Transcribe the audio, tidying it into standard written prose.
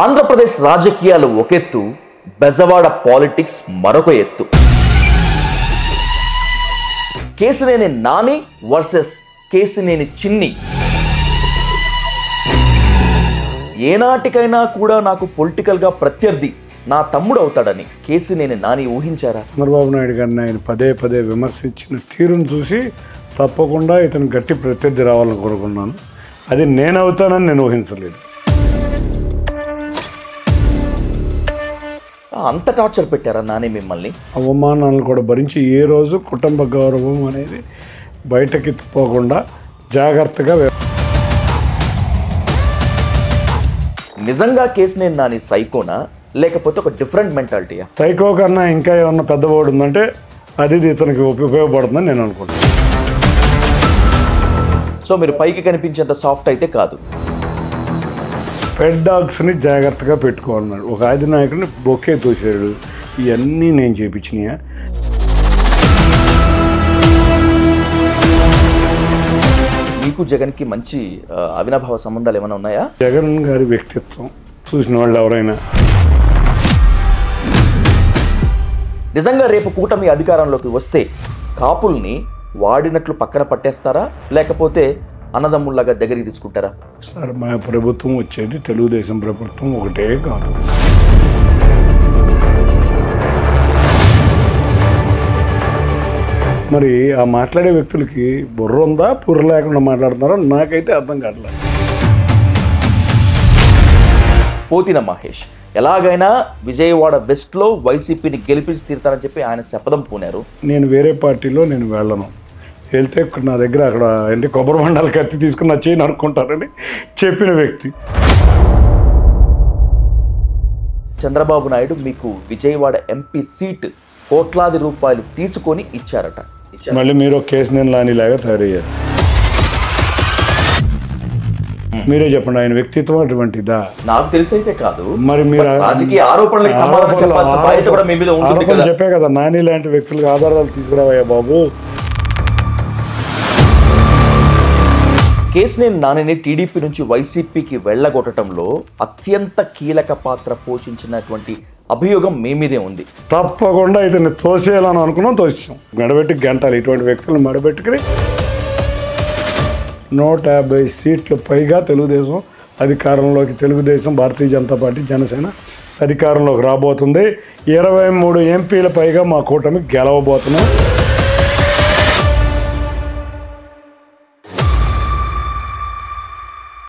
ఆంధ్రప్రదేశ్ రాజకీయాలు ఒక ఎత్తు, బెజవాడ పాలిటిక్స్ మరొక ఎత్తు. కేసినేని నాని వర్సెస్ కేసినేని చిన్ని. ఏనాటికైనా కూడా నాకు పొలిటికల్గా ప్రత్యర్థి నా తమ్ముడు అవుతాడని కేసినేని నాని ఊహించారా? చంద్రబాబు నాయుడు గారిని ఆయన పదే పదే విమర్శించిన తీరును చూసి తప్పకుండా ఇతను గట్టి ప్రత్యర్థి రావాలని కోరుకున్నాను. అది నేను అవుతానని నేను ఊహించలేదు. అంత టార్చర్ పెట్టారా నాని మిమ్మల్ని? అవమానాలను కూడా భరించి ఏ రోజు కుటుంబ గౌరవం అనేది బయటకి పోకుండా జాగ్రత్తగా. నిజంగా కేసినేని నాని సైకోనా లేకపోతే ఒక డిఫరెంట్ మెంటాలిటీయా? సైకో కన్నా ఇంకా ఏమన్నా పెద్దవాడు ఉందంటే అది ఇతనికి ఉపయోగపడుతుందని నేను అనుకుంటున్నాను. సో మీరు పైకి కనిపించేంత సాఫ్ట్ అయితే కాదు. పెడ్ డాగ్స్ని జాగ్రత్తగా పెట్టుకోవాలన్నాడు. ఒక అధినాయకుడిని బొకే తోసాడు. ఇవన్నీ నేను చేయించినాయా? మీకు జగన్కి మంచి అవినాభావ సంబంధాలు ఏమైనా ఉన్నాయా? జగన్ గారి వ్యక్తిత్వం చూసిన వాళ్ళు ఎవరైనా నిజంగా రేపు కూటమి అధికారంలోకి వస్తే కాపుల్ని వాడినట్లు పక్కన పట్టేస్తారా లేకపోతే అన్నదమ్ముల్లాగా దగ్గరికి తీసుకుంటారా? సార్, మా ప్రభుత్వం వచ్చేది తెలుగుదేశం ప్రభుత్వం ఒకటే కాదు. మరి ఆ మాట్లాడే వ్యక్తులకి బుర్ర ఉందా, పుర్ర లేకుండా మాట్లాడుతున్నారో నాకైతే అర్థం కావట్లేదు. పోతిన మహేష్ ఎలాగైనా విజయవాడ వెస్ట్లో వైసీపీని గెలిపించి తీరుతారని చెప్పి ఆయన శపథం పూనారు. నేను వేరే పార్టీలో నేను వెళ్ళను. వెళ్తే నా దగ్గర అక్కడ ఏంటి కొబ్బరి మండల కత్తి తీసుకుని నా చేయని అనుకుంటారని చెప్పిన వ్యక్తి. చంద్రబాబు నాయుడు మీకు విజయవాడ ఎంపీ సీట్ కోట్లాది రూపాయలు తీసుకొని ఇచ్చారట. మళ్ళీ మీరు కేసినేని నానిలాగా తయారయ్యారు. మీరే చెప్పండి, ఆయన వ్యక్తిత్వం అటువంటిదా? నాకు తెలిసైతే కాదు. మరి మీరు రాజకీయ ఆరోపణలకు సమాధానం చెప్పాల్సిన బాధ్యత కూడా మీ మీద ఉంటుంది కదా. చెప్పే కదా, నాని లాంటి వ్యక్తులకు ఆధారాలు తీసుకురావయ్యా బాబు. కేసినేని నానిని టీడీపీ నుంచి వైసీపీకి వెళ్ళగొట్టడంలో అత్యంత కీలక పాత్ర పోషించినటువంటి అభియోగం మీ మీదే ఉంది. తప్పకుండా ఇతన్ని తోసేయాలని అనుకున్నాం, తోసాం. మెడబెట్టి గంటలు ఇటువంటి వ్యక్తులను మెడబెట్టుకుని 150 సీట్లు పైగా తెలుగుదేశం అధికారంలోకి, తెలుగుదేశం, భారతీయ జనతా పార్టీ, జనసేన అధికారంలోకి రాబోతుంది. 23 ఎంపీల పైగా మా కూటమి గెలవబోతున్నాం.